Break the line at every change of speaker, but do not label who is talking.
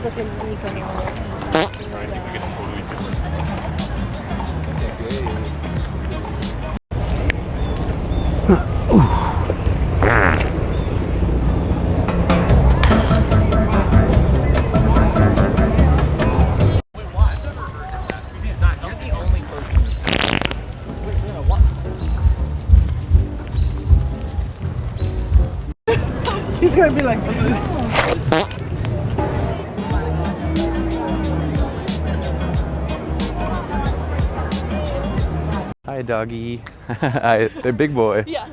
He's gonna be like,
hi, doggy. Hi, they're big boy.
Yeah.